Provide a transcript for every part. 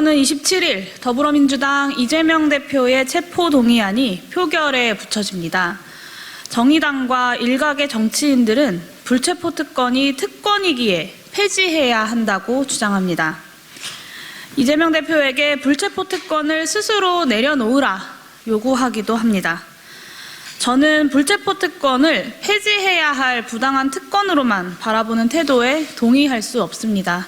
정부는 27일 더불어민주당 이재명 대표의 체포동의안이 표결에 붙여집니다. 정의당과 일각의 정치인들은 불체포 특권이 특권이기에 폐지해야 한다고 주장합니다. 이재명 대표에게 불체포 특권을 스스로 내려놓으라 요구하기도 합니다. 저는 불체포 특권을 폐지해야 할 부당한 특권으로만 바라보는 태도에 동의할 수 없습니다.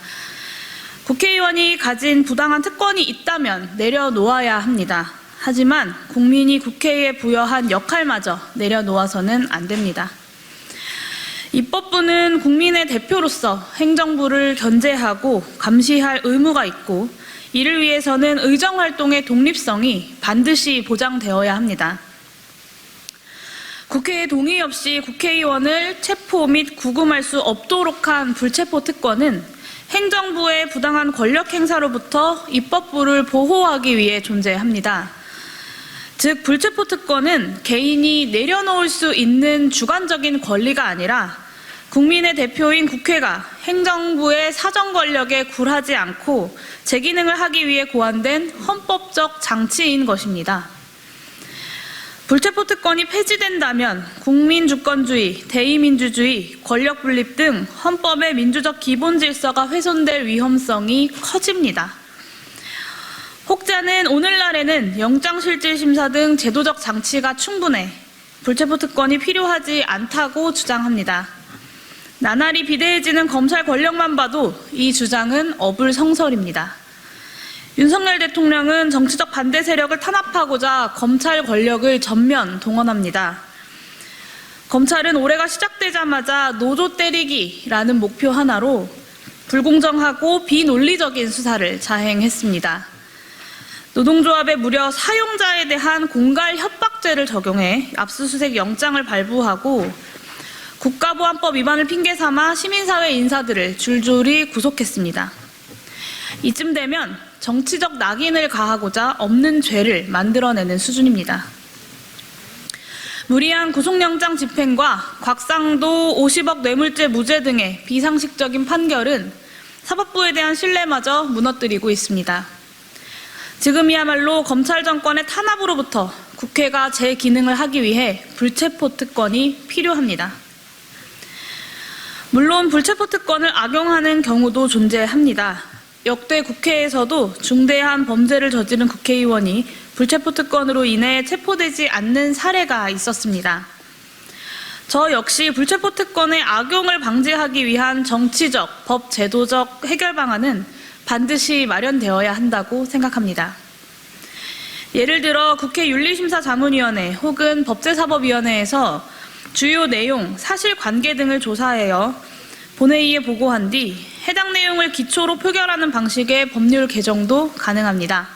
국회의원이 가진 부당한 특권이 있다면 내려놓아야 합니다. 하지만 국민이 국회에 부여한 역할마저 내려놓아서는 안 됩니다. 입법부는 국민의 대표로서 행정부를 견제하고 감시할 의무가 있고 이를 위해서는 의정활동의 독립성이 반드시 보장되어야 합니다. 국회의 동의 없이 국회의원을 체포 및 구금할 수 없도록 한 불체포 특권은 행정부의 부당한 권력 행사로부터 입법부를 보호하기 위해 존재합니다. 즉, 불체포 특권은 개인이 내려놓을 수 있는 주관적인 권리가 아니라 국민의 대표인 국회가 행정부의 사정 권력에 굴하지 않고 제 기능을 하기 위해 고안된 헌법적 장치인 것입니다. 불체포 특권이 폐지된다면 국민주권주의, 대의민주주의, 권력분립 등 헌법의 민주적 기본 질서가 훼손될 위험성이 커집니다. 혹자는 오늘날에는 영장실질심사 등 제도적 장치가 충분해 불체포 특권이 필요하지 않다고 주장합니다. 나날이 비대해지는 검찰 권력만 봐도 이 주장은 어불성설입니다. 윤석열 대통령은 정치적 반대 세력을 탄압하고자 검찰 권력을 전면 동원합니다. 검찰은 올해가 시작되자마자 노조 때리기라는 목표 하나로 불공정하고 비논리적인 수사를 자행했습니다. 노동조합에 무려 사용자에 대한 공갈 협박죄를 적용해 압수수색 영장을 발부하고 국가보안법 위반을 핑계삼아 시민사회 인사들을 줄줄이 구속했습니다. 이쯤 되면 정치적 낙인을 가하고자 없는 죄를 만들어내는 수준입니다. 무리한 구속영장 집행과 곽상도 50억 뇌물죄 무죄 등의 비상식적인 판결은 사법부에 대한 신뢰마저 무너뜨리고 있습니다. 지금이야말로 검찰 정권의 탄압으로부터 국회가 제 기능을 하기 위해 불체포 특권이 필요합니다. 물론 불체포 특권을 악용하는 경우도 존재합니다. 역대 국회에서도 중대한 범죄를 저지른 국회의원이 불체포 특권으로 인해 체포되지 않는 사례가 있었습니다. 저 역시 불체포 특권의 악용을 방지하기 위한 정치적, 법 제도적 해결 방안은 반드시 마련되어야 한다고 생각합니다. 예를 들어 국회 윤리심사자문위원회 혹은 법제사법위원회에서 주요 내용, 사실관계 등을 조사하여 본회의에 보고한 뒤 해당 내용을 기초로 표결하는 방식의 법률 개정도 가능합니다.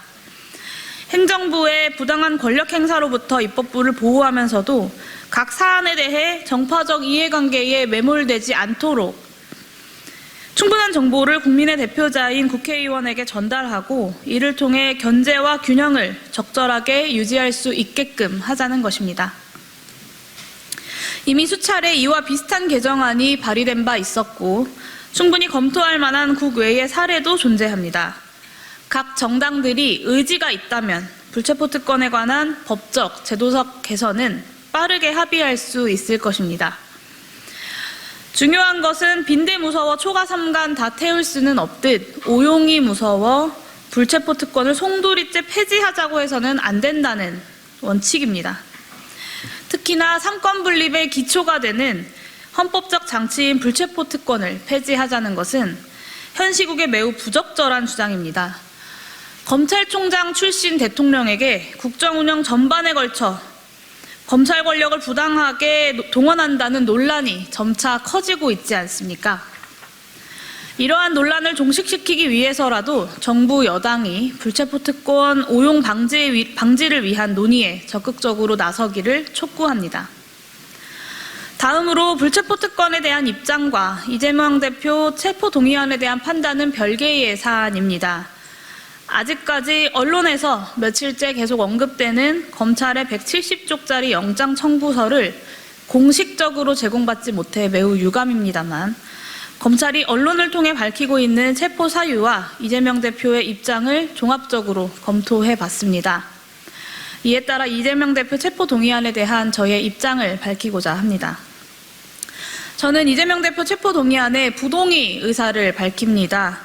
행정부의 부당한 권력 행사로부터 입법부를 보호하면서도 각 사안에 대해 정파적 이해관계에 매몰되지 않도록 충분한 정보를 국민의 대표자인 국회의원에게 전달하고 이를 통해 견제와 균형을 적절하게 유지할 수 있게끔 하자는 것입니다. 이미 수차례 이와 비슷한 개정안이 발의된 바 있었고 충분히 검토할 만한 국외의 사례도 존재합니다. 각 정당들이 의지가 있다면 불체포 특권에 관한 법적, 제도적 개선은 빠르게 합의할 수 있을 것입니다. 중요한 것은 빈대 무서워 초가 삼간 다 태울 수는 없듯 오용이 무서워 불체포 특권을 송두리째 폐지하자고 해서는 안 된다는 원칙입니다. 특히나 삼권 분립의 기초가 되는 헌법적 장치인 불체포 특권을 폐지하자는 것은 현 시국에 매우 부적절한 주장입니다. 검찰총장 출신 대통령에게 국정운영 전반에 걸쳐 검찰 권력을 부당하게 동원한다는 논란이 점차 커지고 있지 않습니까? 이러한 논란을 종식시키기 위해서라도 정부 여당이 불체포 특권 오용 방지를 위한 논의에 적극적으로 나서기를 촉구합니다. 다음으로 불체포 특권에 대한 입장과 이재명 대표 체포 동의안에 대한 판단은 별개의 사안입니다. 아직까지 언론에서 며칠째 계속 언급되는 검찰의 170쪽짜리 영장 청구서를 공식적으로 제공받지 못해 매우 유감입니다만 검찰이 언론을 통해 밝히고 있는 체포 사유와 이재명 대표의 입장을 종합적으로 검토해 봤습니다. 이에 따라 이재명 대표 체포 동의안에 대한 저의 입장을 밝히고자 합니다. 저는 이재명 대표 체포 동의안에 부동의 의사를 밝힙니다.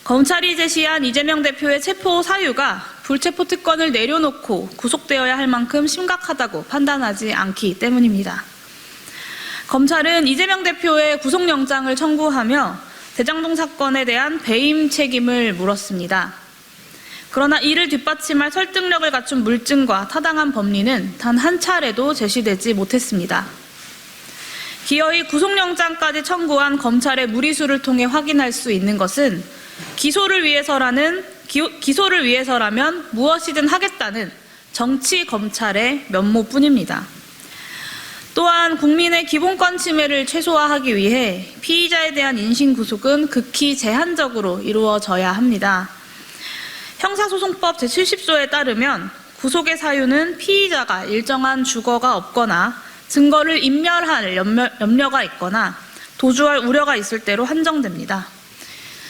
검찰이 제시한 이재명 대표의 체포 사유가 불체포 특권을 내려놓고 구속되어야 할 만큼 심각하다고 판단하지 않기 때문입니다. 검찰은 이재명 대표의 구속영장을 청구하며 대장동 사건에 대한 배임 책임을 물었습니다. 그러나 이를 뒷받침할 설득력을 갖춘 물증과 타당한 법리는 단 한 차례도 제시되지 못했습니다. 기어이 구속영장까지 청구한 검찰의 무리수를 통해 확인할 수 있는 것은 기소를 위해서라면 무엇이든 하겠다는 정치 검찰의 면모뿐입니다. 또한 국민의 기본권 침해를 최소화하기 위해 피의자에 대한 인신 구속은 극히 제한적으로 이루어져야 합니다. 형사소송법 제70조에 따르면 구속의 사유는 피의자가 일정한 주거가 없거나 증거를 인멸할 염려가 있거나 도주할 우려가 있을 때로 한정됩니다.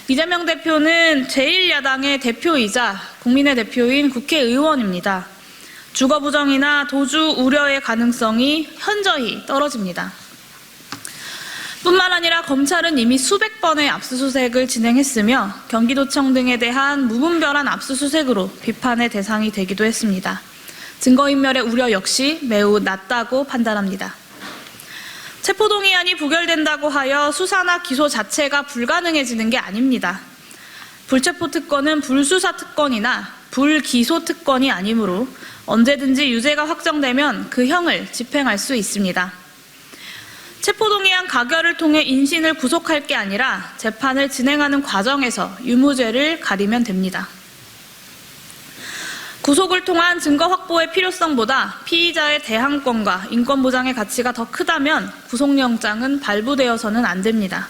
이재명 대표는 제1야당의 대표이자 국민의 대표인 국회의원입니다. 주거 부정이나 도주 우려의 가능성이 현저히 떨어집니다. 뿐만 아니라 검찰은 이미 수백 번의 압수수색을 진행했으며 경기도청 등에 대한 무분별한 압수수색으로 비판의 대상이 되기도 했습니다. 증거인멸의 우려 역시 매우 낮다고 판단합니다. 체포동의안이 부결된다고 하여 수사나 기소 자체가 불가능해지는 게 아닙니다. 불체포 특권은 불수사 특권이나 불기소 특권이 아니므로 언제든지 유죄가 확정되면 그 형을 집행할 수 있습니다. 체포동의안 가결을 통해 인신을 구속할 게 아니라 재판을 진행하는 과정에서 유무죄를 가리면 됩니다. 구속을 통한 증거 확보의 필요성보다 피의자의 대항권과 인권 보장의 가치가 더 크다면 구속영장은 발부되어서는 안 됩니다.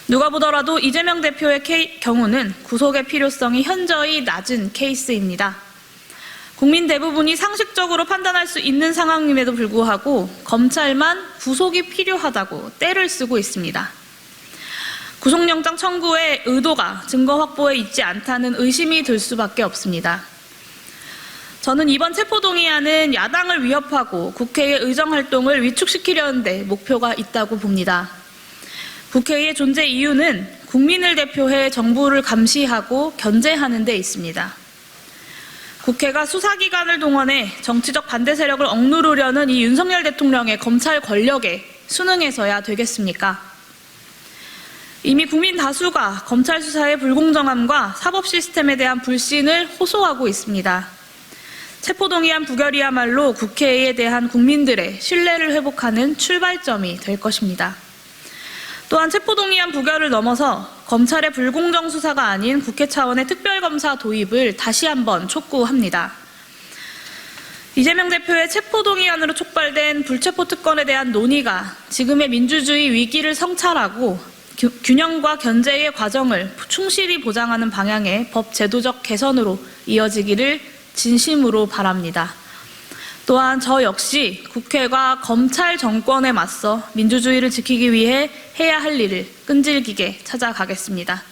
누가 보더라도 이재명 대표의 경우는 구속의 필요성이 현저히 낮은 케이스입니다. 국민 대부분이 상식적으로 판단할 수 있는 상황임에도 불구하고 검찰만 구속이 필요하다고 떼를 쓰고 있습니다. 구속영장 청구의 의도가 증거 확보에 있지 않다는 의심이 들 수밖에 없습니다. 저는 이번 체포동의안은 야당을 위협하고 국회의 의정활동을 위축시키려는 데 목표가 있다고 봅니다. 국회의 존재 이유는 국민을 대표해 정부를 감시하고 견제하는 데 있습니다. 국회가 수사기관을 동원해 정치적 반대 세력을 억누르려는 이 윤석열 대통령의 검찰 권력에 순응해서야 되겠습니까? 이미 국민 다수가 검찰 수사의 불공정함과 사법 시스템에 대한 불신을 호소하고 있습니다. 체포동의안 부결이야말로 국회에 대한 국민들의 신뢰를 회복하는 출발점이 될 것입니다. 또한 체포동의안 부결을 넘어서 검찰의 불공정 수사가 아닌 국회 차원의 특별검사 도입을 다시 한번 촉구합니다. 이재명 대표의 체포동의안으로 촉발된 불체포 특권에 대한 논의가 지금의 민주주의 위기를 성찰하고 균형과 견제의 과정을 충실히 보장하는 방향의 법 제도적 개선으로 이어지기를 진심으로 바랍니다. 또한 저 역시 국회가 검찰 정권에 맞서 민주주의를 지키기 위해 해야 할 일을 끈질기게 찾아가겠습니다.